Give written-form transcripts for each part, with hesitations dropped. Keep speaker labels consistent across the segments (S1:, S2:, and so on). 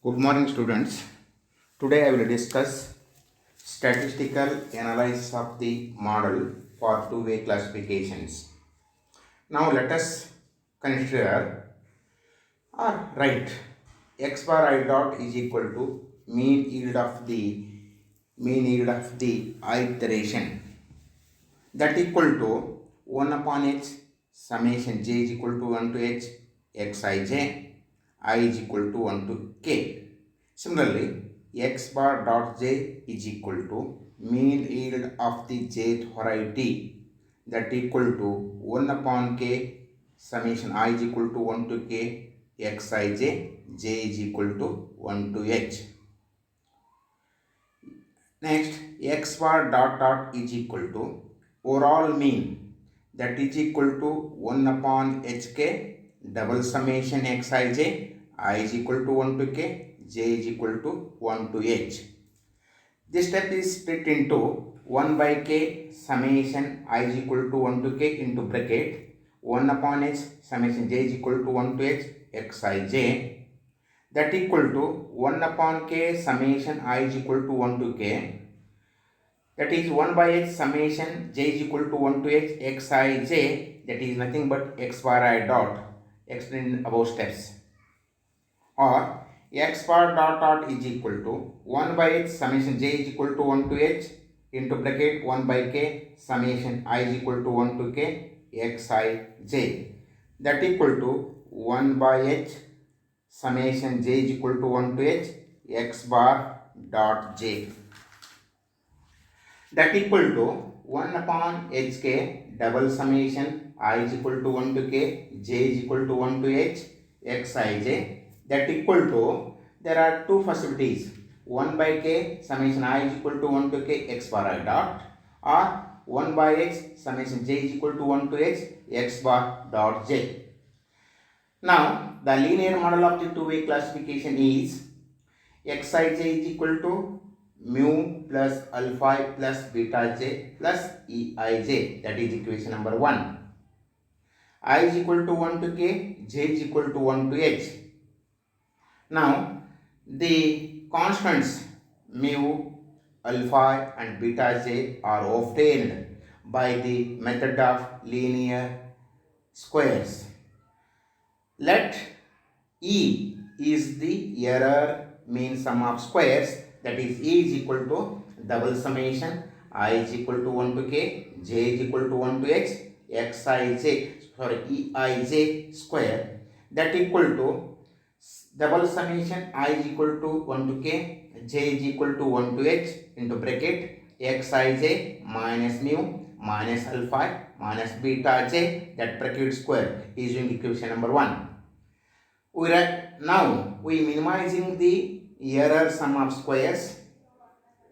S1: Good morning, students. Today I will discuss statistical analysis of the model for two-way classifications. Now let us consider or write x bar I dot is equal to mean yield of the iteration, that equal to 1 upon h summation j is equal to 1 to h xij, I is equal to 1 to k. Similarly, x bar dot j is equal to mean yield of the jth variety, that equal to 1 upon k summation I is equal to 1 to k xij, j is equal to 1 to h. Next, x bar dot dot is equal to overall mean, that is equal to 1 upon hk double summation xij, I is equal to 1 to k, j is equal to 1 to h. This step is split into 1 by k summation I is equal to 1 to k into bracket 1 upon h summation j is equal to 1 to h xij, that equal to 1 upon k summation I is equal to 1 to k, that is 1 by h summation j is equal to 1 to h xij, that is nothing but x bar I dot explained above steps, or x bar dot dot is equal to 1 by h summation j is equal to 1 to h into bracket 1 by k summation I is equal to 1 to k xij, that equal to 1 by h summation j is equal to 1 to h x bar dot j, that equal to 1 upon hk double summation I is equal to 1 to k, j is equal to 1 to h xij, that equal to, there are two possibilities, 1 by k summation I is equal to 1 to k x bar I dot, or 1 by h summation j is equal to 1 to h x bar dot j. Now the linear model of the two-way classification is xij is equal to mu plus alpha plus beta j plus eij, that is equation number 1. I is equal to 1 to k, j is equal to 1 to h. Now the constants mu, alpha and beta j are obtained by the method of linear squares. Let E is the error mean sum of squares, that is E is equal to double summation I is equal to 1 to k, j is equal to 1 to x eij square, that equal to double summation I is equal to 1 to k, j is equal to 1 to h into bracket xij minus mu minus alpha minus beta j, that bracket square is using equation number 1. Now we minimizing the error sum of squares,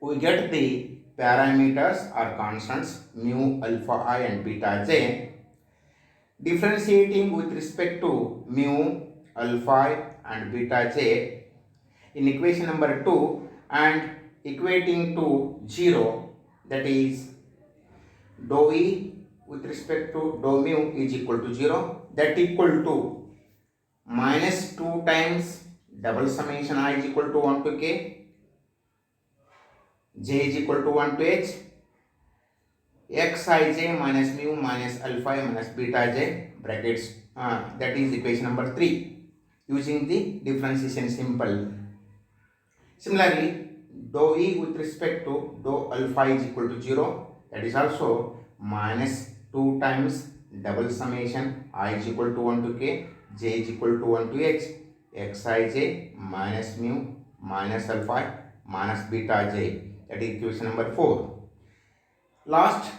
S1: we get the parameters or constants mu, alpha I and beta j. Differentiating with respect to mu, alpha and beta j in equation number 2 and equating to 0, that is dou e with respect to dou mu is equal to 0, that equal to minus 2 times double summation I is equal to 1 to k, j is equal to 1 to h xij minus mu minus alpha minus beta j brackets, that is equation number 3 using the differentiation symbol. Similarly, dou e with respect to dou alpha is equal to 0, that is also minus 2 times double summation I is equal to 1 to k, j is equal to 1 to h xij minus mu minus alpha minus beta j, that is equation number 4. Last,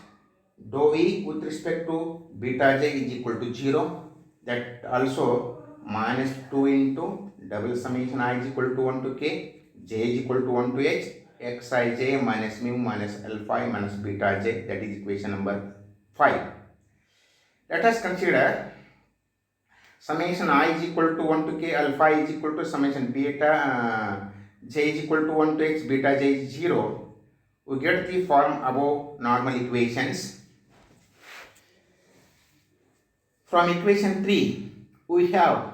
S1: dou e with respect to beta j is equal to 0, that also minus 2 into double summation I is equal to 1 to k, j is equal to 1 to h xij minus mu minus alpha minus beta j, that is equation number 5. Let us consider summation I is equal to 1 to k, alpha is equal to summation beta j is equal to 1 to h, beta j is 0. We get the form above normal equations. From equation 3, we have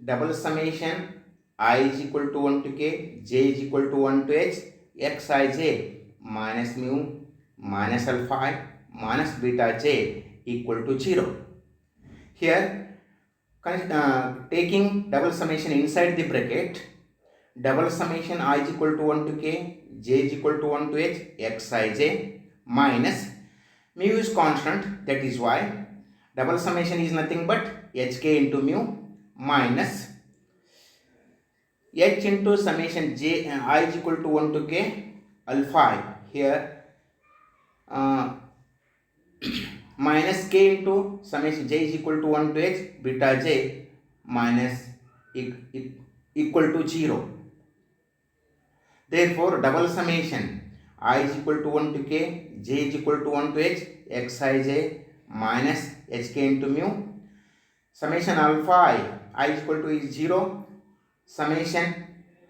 S1: double summation I is equal to 1 to k, j is equal to 1 to h, xij minus mu minus alpha I minus beta j equal to 0. Here taking double summation inside the bracket, double summation I is equal to 1 to k, j is equal to 1 to h, xij minus mu is constant, that is why double summation is nothing but hk into mu minus h into summation j I is equal to 1 to k alpha I. Here minus k into summation j is equal to 1 to h beta j minus equal to 0. Therefore double summation I is equal to 1 to k, j is equal to 1 to h, xij minus hk into mu, summation alpha I is equal to is 0, summation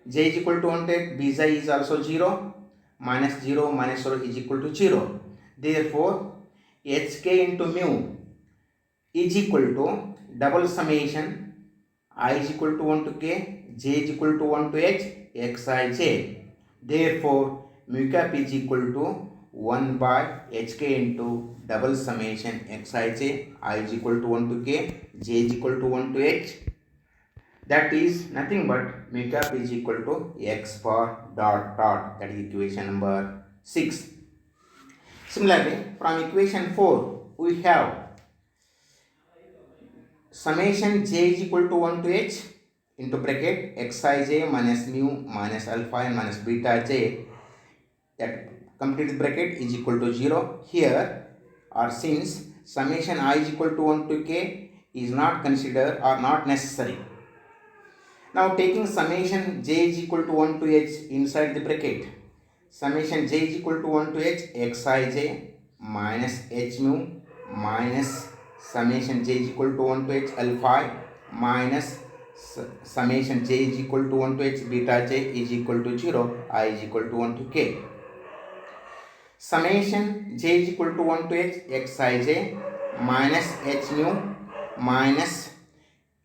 S1: j is equal to 1 to h, bj is also 0, minus 0 minus 0 is equal to 0. Therefore hk into mu is equal to double summation I is equal to 1 to k, j is equal to 1 to h, xij. Therefore mu cap is equal to 1 by hk into double summation xij, I is equal to 1 to k, j is equal to 1 to h, that is nothing but mu cap is equal to x bar dot dot, that is equation number 6. Similarly, from equation 4 we have summation j is equal to 1 to h into bracket xij minus mu minus alpha and minus beta j, that complete bracket is equal to 0. Here or since summation I is equal to 1 to k is not considered or not necessary. Now taking summation j is equal to 1 to h inside the bracket, summation j is equal to 1 to h xij minus h mu minus summation j is equal to 1 to h alpha I minus summation j is equal to 1 to h beta j is equal to 0, I is equal to 1 to k. Summation j is equal to 1 to h xij minus h mu minus,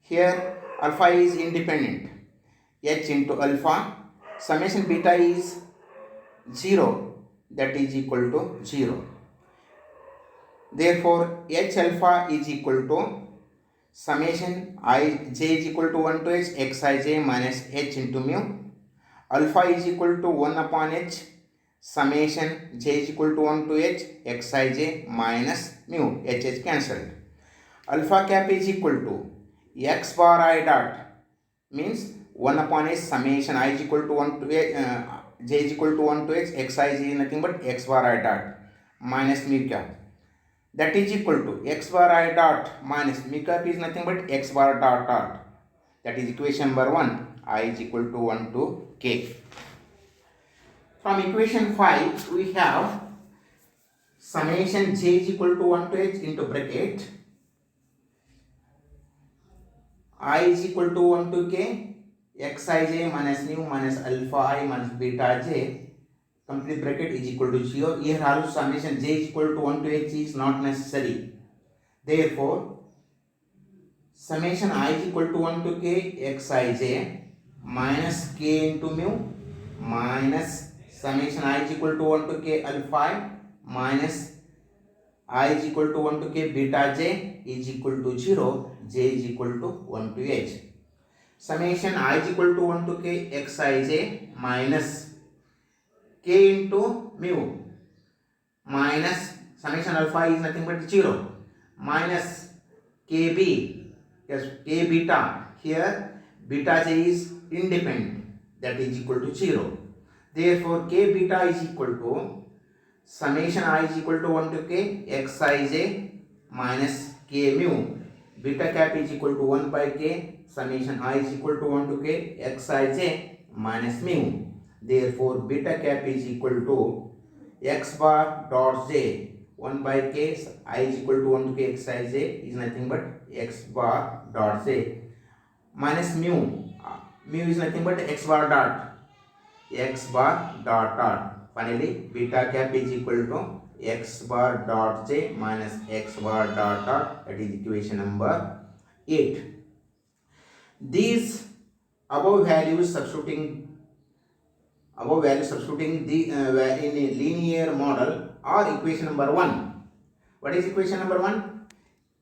S1: here alpha is independent, h into alpha, summation beta is 0, that is equal to 0. Therefore h alpha is equal to summation I j is equal to 1 to h xij minus h into mu, alpha is equal to 1 upon h, summation j is equal to 1 to h xij minus mu, h cancelled, alpha cap is equal to x bar I dot, means 1 upon h summation I is equal to 1 to h, j is equal to 1 to h, xij is nothing but x bar I dot minus mu cap, that is equal to x bar I dot minus mu cap is nothing but x bar dot dot, that is equation number 1, I is equal to 1 to k. From equation 5 we have summation j is equal to 1 to h into bracket I is equal to 1 to k, xij minus mu minus alpha I minus beta j, complete bracket is equal to 0. Here also summation j is equal to 1 to h is not necessary. Therefore summation I is equal to 1 to k xij minus k into mu minus summation I is equal to 1 to k alpha I minus I is equal to 1 to k beta j is equal to 0, j is equal to 1 to h. Summation I is equal to 1 to k xij minus k into mu minus summation alpha is nothing but 0 minus kb, yes, k beta, here beta j is independent, that is equal to 0. Therefore k beta is equal to summation I is equal to 1 to k xij minus k mu, beta cap is equal to 1 by k, summation I is equal to 1 to k xij minus mu. Therefore beta cap is equal to x bar dot j 1 by k, I is equal to 1 to k xij is nothing but x bar dot j minus mu, mu is nothing but x bar dot dot. Finally beta cap is equal to x bar dot j minus x bar dot dot, that is equation number 8. These above values substituting the in a linear model or equation number 1. What is equation number 1?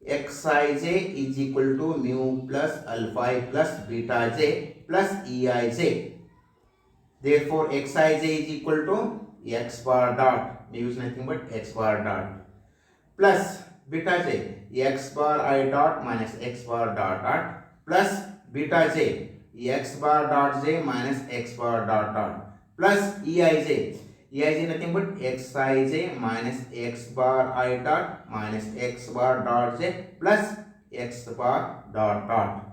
S1: Xij is equal to mu plus alpha I plus beta j plus Eij. Therefore Xij is equal to x bar dot, mu is nothing but x bar dot, plus beta j x bar I dot minus x bar dot dot plus beta j x bar dot j minus x bar dot dot plus Eij nothing but xij minus x bar I dot minus x bar dot j plus x bar dot dot.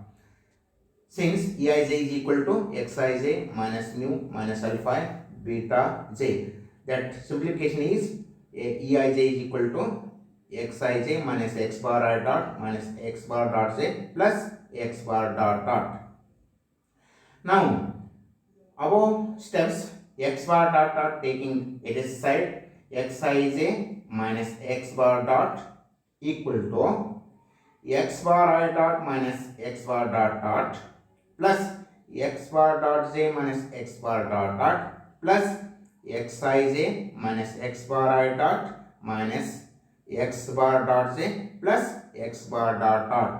S1: Since Eij is equal to xij minus mu minus alpha beta j, that simplification is Eij is equal to xij minus x bar I dot minus x bar dot j plus x bar dot dot. Now above steps, x bar dot dot taking it is side, xij minus x bar dot equal to x bar I dot minus x bar dot dot plus x bar dot j minus x bar dot dot plus xij minus x bar I dot minus x bar dot j plus x bar dot dot.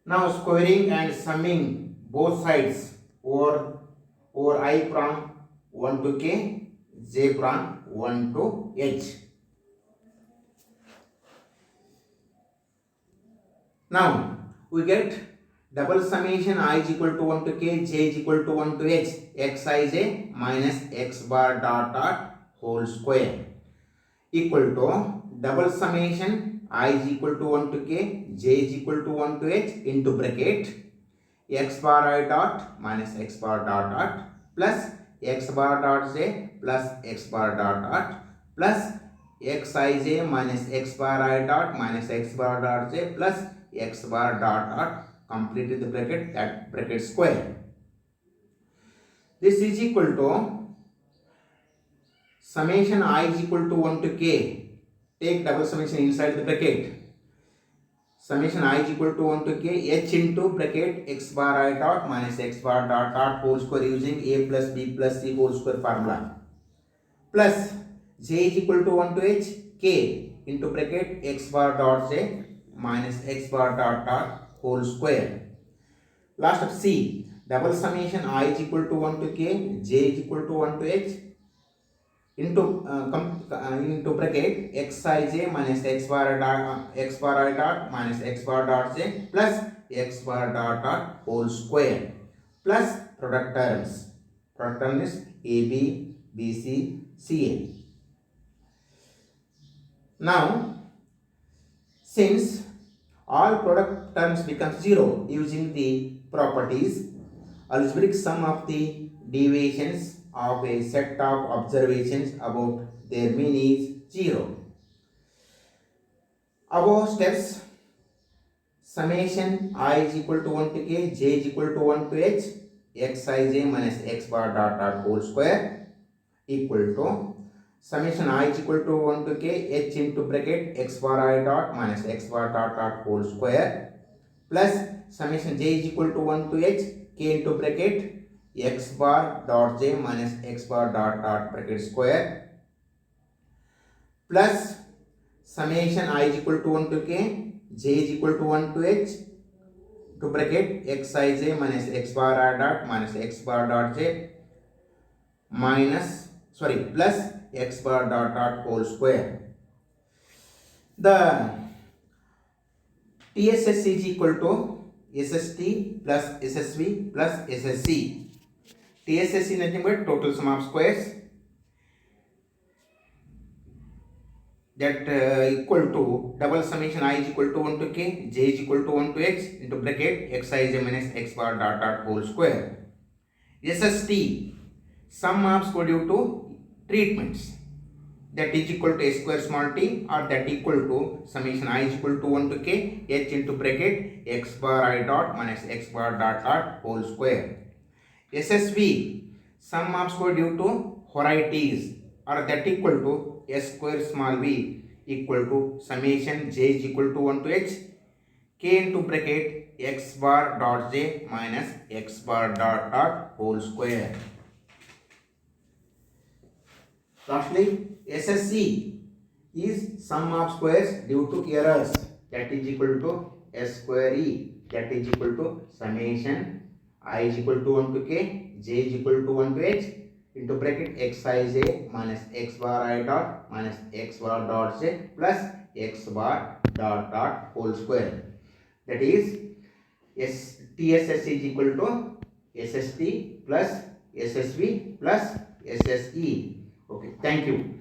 S1: Now squaring and summing both sides over I from 1 to k, j from 1 to h. Now we get double summation I is equal to 1 to k, j is equal to 1 to h, xij minus x bar dot dot whole square equal to double summation I is equal to 1 to k, j is equal to 1 to h into bracket x bar I dot minus x bar dot dot plus x bar dot j plus x bar dot dot plus xij minus x bar I dot minus x bar dot j plus x bar dot dot, completed the bracket, that bracket square. This is equal to summation I is equal to 1 to k, take double summation inside the bracket, summation I is equal to 1 to k, h into bracket x bar I dot minus x bar dot dot whole square using a plus b plus c whole square formula, plus j is equal to 1 to h, k into bracket x bar dot j minus x bar dot dot whole square. Last of c, double summation I is equal to 1 to k, j is equal to 1 to h into bracket xij minus x bar I dot minus x bar dot j plus x bar dot dot whole square plus product term is ab bc ca. Now since all product terms become 0 using the properties, algebraic sum of the deviations of a set of observations about their mean is 0. Above steps, summation I is equal to 1 to k, j is equal to 1 to h, xij minus x bar dot dot whole square equal to summation I is equal to 1 to k, h into bracket x bar I dot minus x bar dot dot whole square plus summation j is equal to 1 to h, k into bracket x bar dot j minus x bar dot dot bracket square plus summation I is equal to 1 to k, j is equal to 1 to h to bracket xij minus x bar I dot minus x bar dot j plus x bar dot dot whole square. The TSS is equal to SST plus SSV plus SSC. TSS is nothing but total sum of squares, that equal to double summation I is equal to 1 to k, j is equal to 1 to h into bracket xij minus x bar dot dot whole square. SST, sum of square due to treatments, that is equal to a square small t or that equal to summation I is equal to 1 to k, h into bracket x bar I dot minus x bar dot dot whole square. SSV, sum of square due to varieties or that equal to s square small v equal to summation j is equal to 1 to h, k into bracket x bar dot j minus x bar dot dot whole square. Lastly, SSE is sum of squares due to errors, that is equal to S square E, that is equal to summation I is equal to 1 to k, j is equal to 1 to h into bracket xij minus x bar I dot minus x bar dot j plus x bar dot dot whole square. That is TSS is equal to SST plus SSV plus SSE. Okay, thank you.